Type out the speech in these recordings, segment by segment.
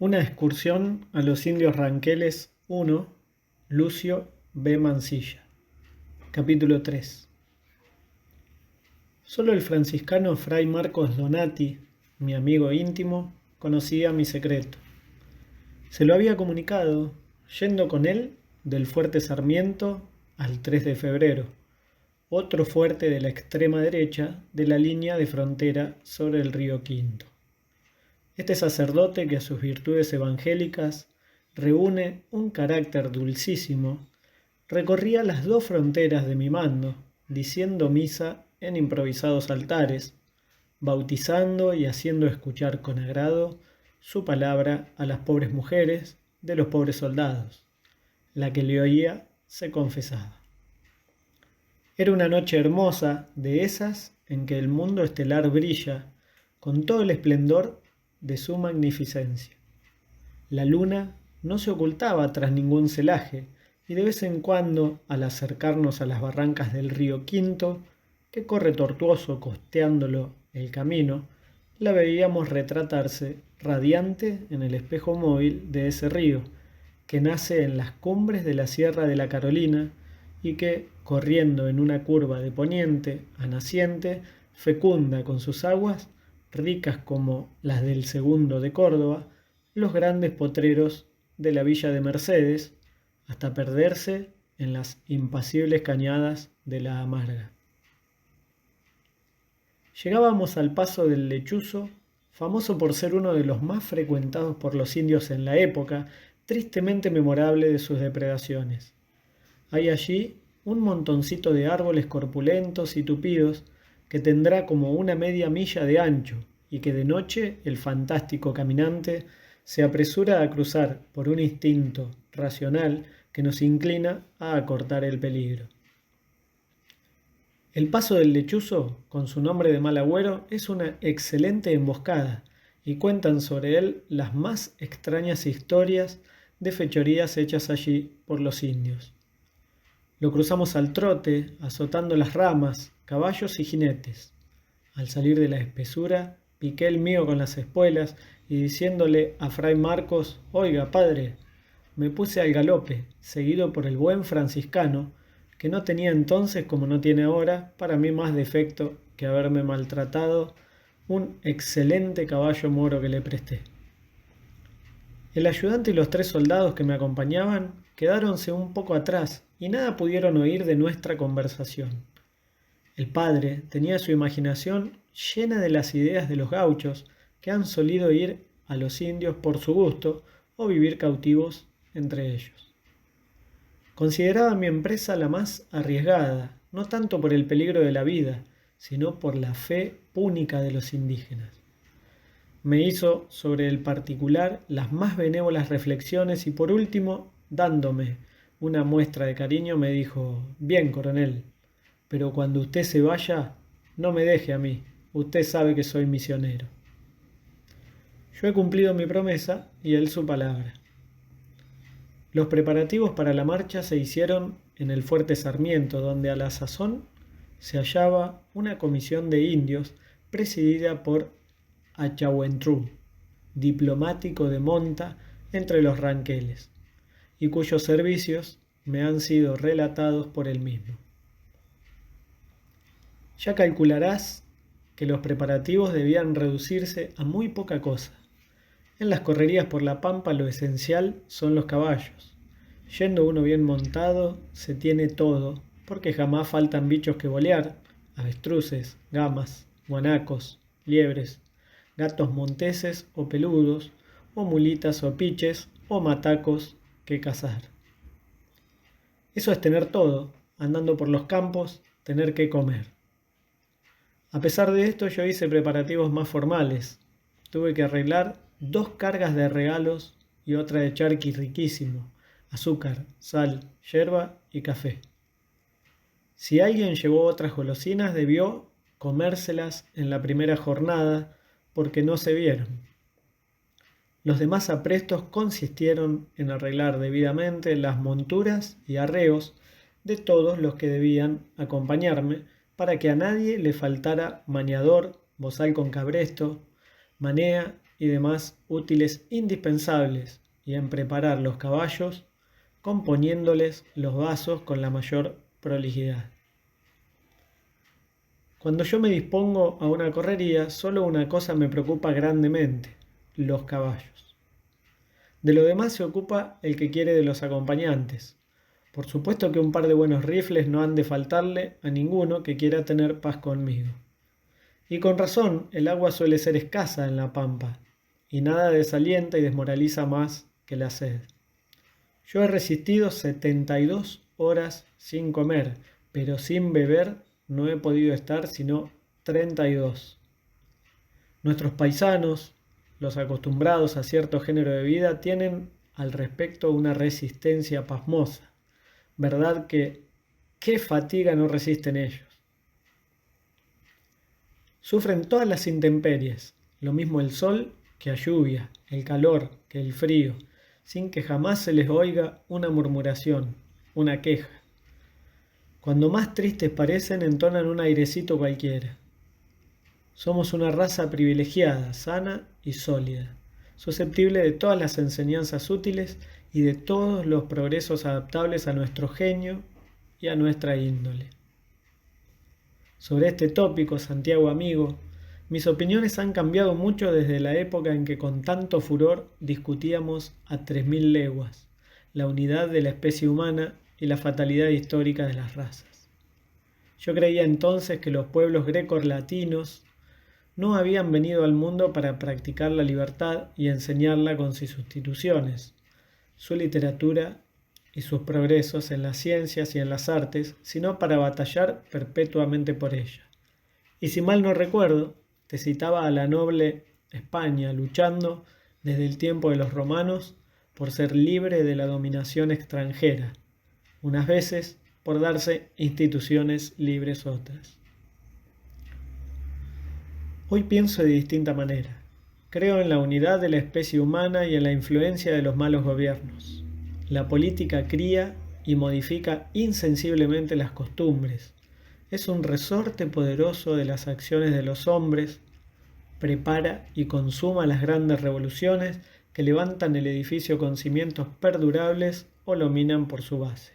Una excursión a los indios Ranqueles 1, Lucio B. Mansilla. Capítulo 3. Solo el franciscano Fray Marcos Donati, mi amigo íntimo, conocía mi secreto. Se lo había comunicado, yendo con él del fuerte Sarmiento al 3 de febrero, otro fuerte de la extrema derecha de la línea de frontera sobre el río Quinto. Este sacerdote que a sus virtudes evangélicas reúne un carácter dulcísimo, recorría las dos fronteras de mi mando, diciendo misa en improvisados altares, bautizando y haciendo escuchar con agrado su palabra a las pobres mujeres de los pobres soldados. La que le oía se confesaba. Era una noche hermosa, de esas en que el mundo estelar brilla con todo el esplendor de su magnificencia. La luna no se ocultaba tras ningún celaje, y de vez en cuando, al acercarnos a las barrancas del río Quinto, que corre tortuoso costeándolo el camino, la veíamos retratarse radiante en el espejo móvil de ese río, que nace en las cumbres de la Sierra de la Carolina y que, corriendo en una curva de poniente a naciente, fecunda con sus aguas, ricas como las del Segundo de Córdoba, los grandes potreros de la villa de Mercedes, hasta perderse en las impasibles cañadas de la Amarga. Llegábamos al paso del Lechuzo, famoso por ser uno de los más frecuentados por los indios en la época, tristemente memorable de sus depredaciones. Hay allí un montoncito de árboles corpulentos y tupidos que tendrá como una media milla de ancho y que de noche el fantástico caminante se apresura a cruzar por un instinto racional que nos inclina a acortar el peligro. El paso del Lechuzo, con su nombre de mal agüero, es una excelente emboscada y cuentan sobre él las más extrañas historias de fechorías hechas allí por los indios. Lo cruzamos al trote, azotando las ramas, caballos y jinetes. Al salir de la espesura, piqué el mío con las espuelas y diciéndole a Fray Marcos: «Oiga, padre», me puse al galope, seguido por el buen franciscano, que no tenía entonces, como no tiene ahora, para mí más defecto que haberme maltratado un excelente caballo moro que le presté. El ayudante y los 3 soldados que me acompañaban quedáronse un poco atrás y nada pudieron oír de nuestra conversación. El padre tenía su imaginación llena de las ideas de los gauchos que han solido ir a los indios por su gusto o vivir cautivos entre ellos. Consideraba mi empresa la más arriesgada, no tanto por el peligro de la vida, sino por la fe púnica de los indígenas. Me hizo sobre el particular las más benévolas reflexiones y por último, dándome una muestra de cariño, me dijo: «Bien, coronel, pero cuando usted se vaya, no me deje a mí, usted sabe que soy misionero». Yo he cumplido mi promesa y él su palabra. Los preparativos para la marcha se hicieron en el fuerte Sarmiento, donde a la sazón se hallaba una comisión de indios presidida por Achahuentrú, diplomático de monta entre los ranqueles, y cuyos servicios me han sido relatados por él mismo. Ya calcularás que los preparativos debían reducirse a muy poca cosa. En las correrías por la pampa lo esencial son los caballos. Yendo uno bien montado, se tiene todo, porque jamás faltan bichos que bolear: avestruces, gamas, guanacos, liebres, gatos monteses o peludos, o mulitas o piches, o matacos que cazar. Eso es tener todo, andando por los campos, tener que comer. A pesar de esto, yo hice preparativos más formales. Tuve que arreglar 2 cargas de regalos y otra de charqui riquísimo, azúcar, sal, yerba y café. Si alguien llevó otras golosinas, debió comérselas en la primera jornada, porque no se vieron. Los demás aprestos consistieron en arreglar debidamente las monturas y arreos de todos los que debían acompañarme, para que a nadie le faltara maniador, bozal con cabresto, manea y demás útiles indispensables y en preparar los caballos, componiéndoles los vasos con la mayor prolijidad. Cuando yo me dispongo a una correría, solo una cosa me preocupa grandemente: los caballos. De lo demás se ocupa el que quiere de los acompañantes. Por supuesto que un par de buenos rifles no han de faltarle a ninguno que quiera tener paz conmigo. Y con razón, el agua suele ser escasa en la pampa, y nada desalienta y desmoraliza más que la sed. Yo he resistido 72 horas sin comer, pero sin beber no he podido estar sino 32. Nuestros paisanos, los acostumbrados a cierto género de vida, tienen al respecto una resistencia pasmosa. ¿Verdad que qué fatiga no resisten ellos? Sufren todas las intemperies, lo mismo el sol que la lluvia, el calor que el frío, sin que jamás se les oiga una murmuración, una queja. Cuando más tristes parecen, entonan un airecito cualquiera. Somos una raza privilegiada, sana y sólida, susceptible de todas las enseñanzas útiles y de todos los progresos adaptables a nuestro genio y a nuestra índole. Sobre este tópico, Santiago amigo, mis opiniones han cambiado mucho desde la época en que con tanto furor discutíamos a 3000 leguas la unidad de la especie humana y la fatalidad histórica de las razas. Yo creía entonces que los pueblos greco-latinos no habían venido al mundo para practicar la libertad y enseñarla con sus instituciones, su literatura y sus progresos en las ciencias y en las artes, sino para batallar perpetuamente por ella. Y si mal no recuerdo, te citaba a la noble España luchando desde el tiempo de los romanos por ser libre de la dominación extranjera, unas veces por darse instituciones libres otras. Hoy pienso de distinta manera. Creo en la unidad de la especie humana y en la influencia de los malos gobiernos. La política cría y modifica insensiblemente las costumbres. Es un resorte poderoso de las acciones de los hombres, prepara y consuma las grandes revoluciones que levantan el edificio con cimientos perdurables o lo minan por su base.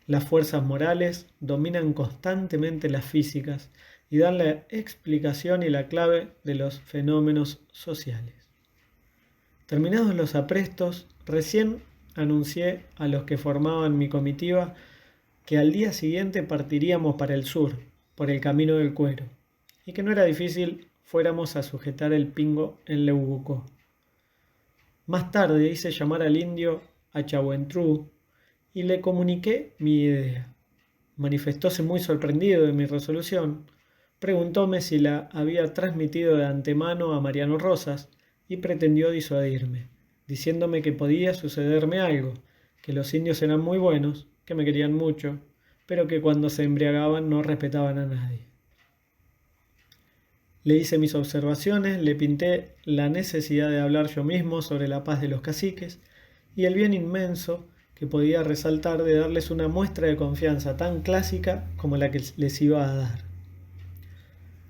Las fuerzas morales dominan constantemente las físicas y dan la explicación y la clave de los fenómenos sociales. Terminados los aprestos, recién anuncié a los que formaban mi comitiva que al día siguiente partiríamos para el sur, por el camino del cuero, y que no era difícil fuéramos a sujetar el pingo en Leubucó. Más tarde hice llamar al indio Achahuentrú y le comuniqué mi idea. Manifestóse muy sorprendido de mi resolución, preguntóme si la había transmitido de antemano a Mariano Rosas y pretendió disuadirme, diciéndome que podía sucederme algo, que los indios eran muy buenos, que me querían mucho, pero que cuando se embriagaban no respetaban a nadie. Le hice mis observaciones, le pinté la necesidad de hablar yo mismo sobre la paz de los caciques y el bien inmenso que podía resaltar de darles una muestra de confianza tan clásica como la que les iba a dar.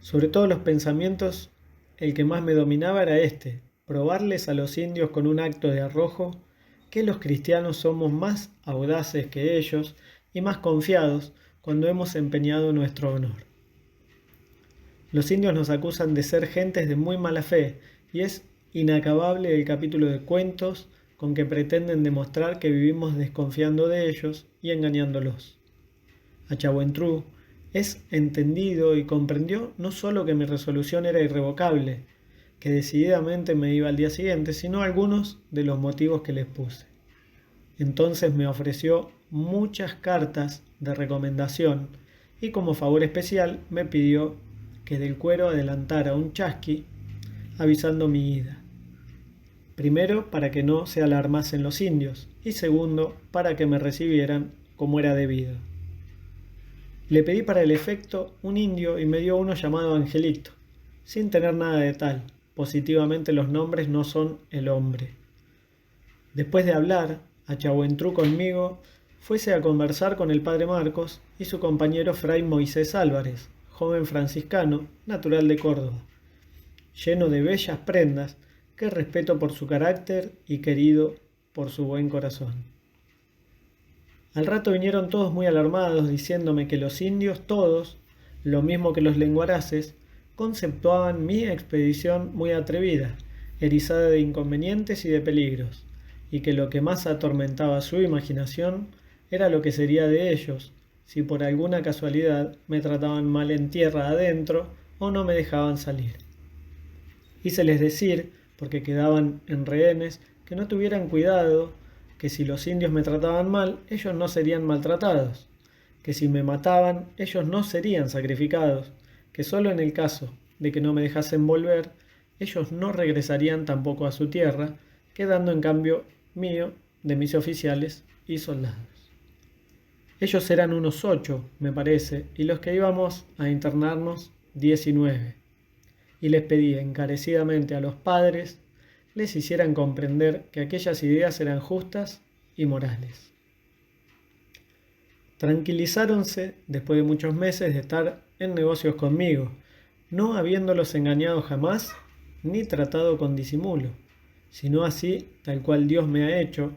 Sobre todos los pensamientos, el que más me dominaba era este: probarles a los indios con un acto de arrojo que los cristianos somos más audaces que ellos y más confiados cuando hemos empeñado nuestro honor. Los indios nos acusan de ser gentes de muy mala fe y es inacabable el capítulo de cuentos con que pretenden demostrar que vivimos desconfiando de ellos y engañándolos. Achahuentrú es entendido y comprendió no solo que mi resolución era irrevocable, que decididamente me iba al día siguiente, sino algunos de los motivos que les puse. Entonces me ofreció muchas cartas de recomendación y como favor especial me pidió que del cuero adelantara un chasqui avisando mi ida. Primero, para que no se alarmasen los indios y segundo, para que me recibieran como era debido. Le pedí para el efecto un indio y me dio uno llamado Angelito, sin tener nada de tal. Positivamente los nombres no son el hombre. Después de hablar, Achahuentrú conmigo fuese a conversar con el padre Marcos y su compañero fray Moisés Álvarez, joven franciscano, natural de Córdoba, lleno de bellas prendas, que respeto por su carácter y querido por su buen corazón. Al rato vinieron todos muy alarmados, diciéndome que los indios todos, lo mismo que los lenguaraces, conceptuaban mi expedición muy atrevida, erizada de inconvenientes y de peligros, y que lo que más atormentaba su imaginación era lo que sería de ellos, si por alguna casualidad me trataban mal en tierra adentro o no me dejaban salir. Híceles decir, porque quedaban en rehenes, que no tuvieran cuidado, que si los indios me trataban mal, ellos no serían maltratados, que si me mataban, ellos no serían sacrificados, que solo en el caso de que no me dejasen volver, ellos no regresarían tampoco a su tierra, quedando en cambio mío de mis oficiales y soldados. Ellos eran unos 8, me parece, y los que íbamos a internarnos 19. Y les pedí encarecidamente a los padres les hicieran comprender que aquellas ideas eran justas y morales. Tranquilizáronse después de muchos meses de estar en negocios conmigo, no habiéndolos engañado jamás ni tratado con disimulo, sino así tal cual Dios me ha hecho,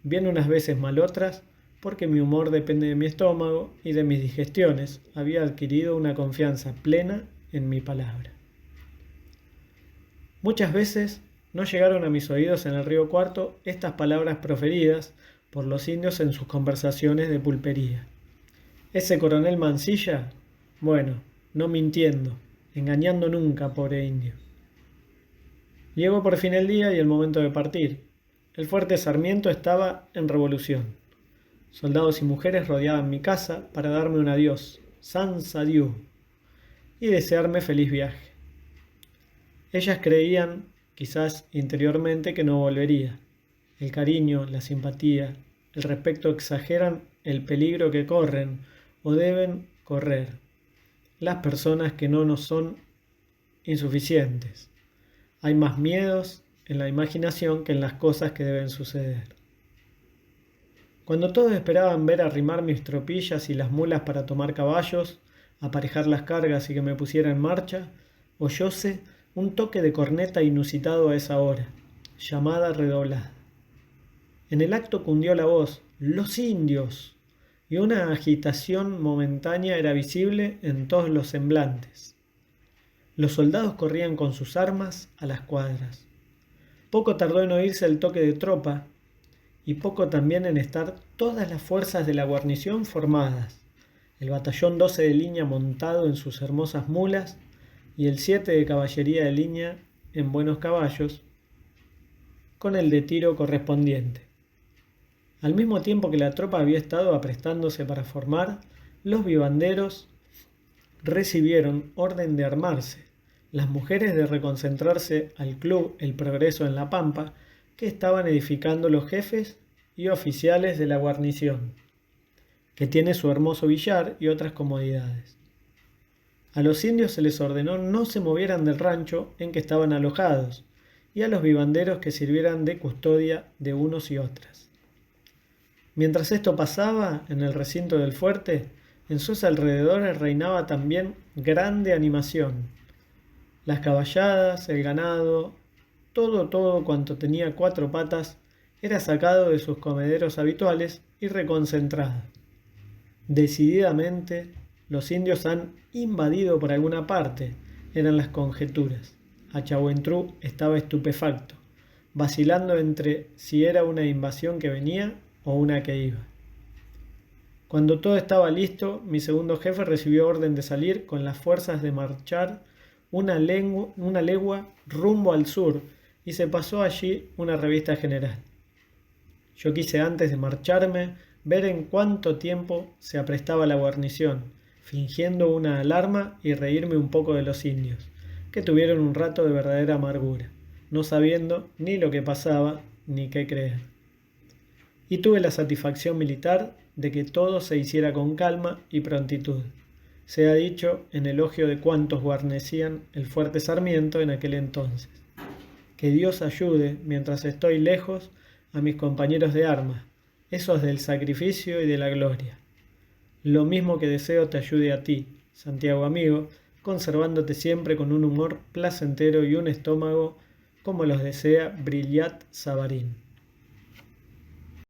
bien unas veces mal otras, porque mi humor depende de mi estómago y de mis digestiones, había adquirido una confianza plena en mi palabra. Muchas veces no llegaron a mis oídos en el Río Cuarto estas palabras proferidas por los indios en sus conversaciones de pulpería. Ese coronel Mansilla, bueno, no mintiendo, engañando nunca, pobre indio. Llegó por fin el día y el momento de partir. El fuerte Sarmiento estaba en revolución. Soldados y mujeres rodeaban mi casa para darme un adiós, sans adieu, y desearme feliz viaje. Ellas creían, quizás interiormente, que no volvería. El cariño, la simpatía, el respeto exageran el peligro que corren o deben correr las personas que no nos son insuficientes. Hay más miedos en la imaginación que en las cosas que deben suceder. Cuando todos esperaban ver arrimar mis tropillas y las mulas para tomar caballos, aparejar las cargas y que me pusiera en marcha, oyóse un toque de corneta inusitado a esa hora, llamada redoblada. En el acto cundió la voz, ¡los indios!, y una agitación momentánea era visible en todos los semblantes. Los soldados corrían con sus armas a las cuadras. Poco tardó en oírse el toque de tropa, y poco también en estar todas las fuerzas de la guarnición formadas, el batallón 12 de línea montado en sus hermosas mulas, y el 7 de caballería de línea en buenos caballos, con el de tiro correspondiente. Al mismo tiempo que la tropa había estado aprestándose para formar, los vivanderos recibieron orden de armarse, las mujeres de reconcentrarse al club El Progreso en La Pampa, que estaban edificando los jefes y oficiales de la guarnición, que tiene su hermoso billar y otras comodidades. A los indios se les ordenó no se movieran del rancho en que estaban alojados, y a los vivanderos que sirvieran de custodia de unos y otras. Mientras esto pasaba, en el recinto del fuerte, en sus alrededores reinaba también grande animación. Las caballadas, el ganado, todo cuanto tenía 4 patas, era sacado de sus comederos habituales y reconcentrado. Decididamente, los indios han invadido por alguna parte, eran las conjeturas. Achahuentrú estaba estupefacto, vacilando entre si era una invasión que venía o una que iba. Cuando todo estaba listo, mi segundo jefe recibió orden de salir con las fuerzas de marchar una legua rumbo al sur y se pasó allí una revista general. Yo quise antes de marcharme ver en cuánto tiempo se aprestaba la guarnición, fingiendo una alarma y reírme un poco de los indios, que tuvieron un rato de verdadera amargura, no sabiendo ni lo que pasaba ni qué creer. Y tuve la satisfacción militar de que todo se hiciera con calma y prontitud, sea dicho en elogio de cuantos guarnecían el fuerte Sarmiento en aquel entonces. Que Dios ayude, mientras estoy lejos, a mis compañeros de armas, esos del sacrificio y de la gloria. Lo mismo que deseo te ayude a ti, Santiago amigo, conservándote siempre con un humor placentero y un estómago como los desea Brillat Savarin.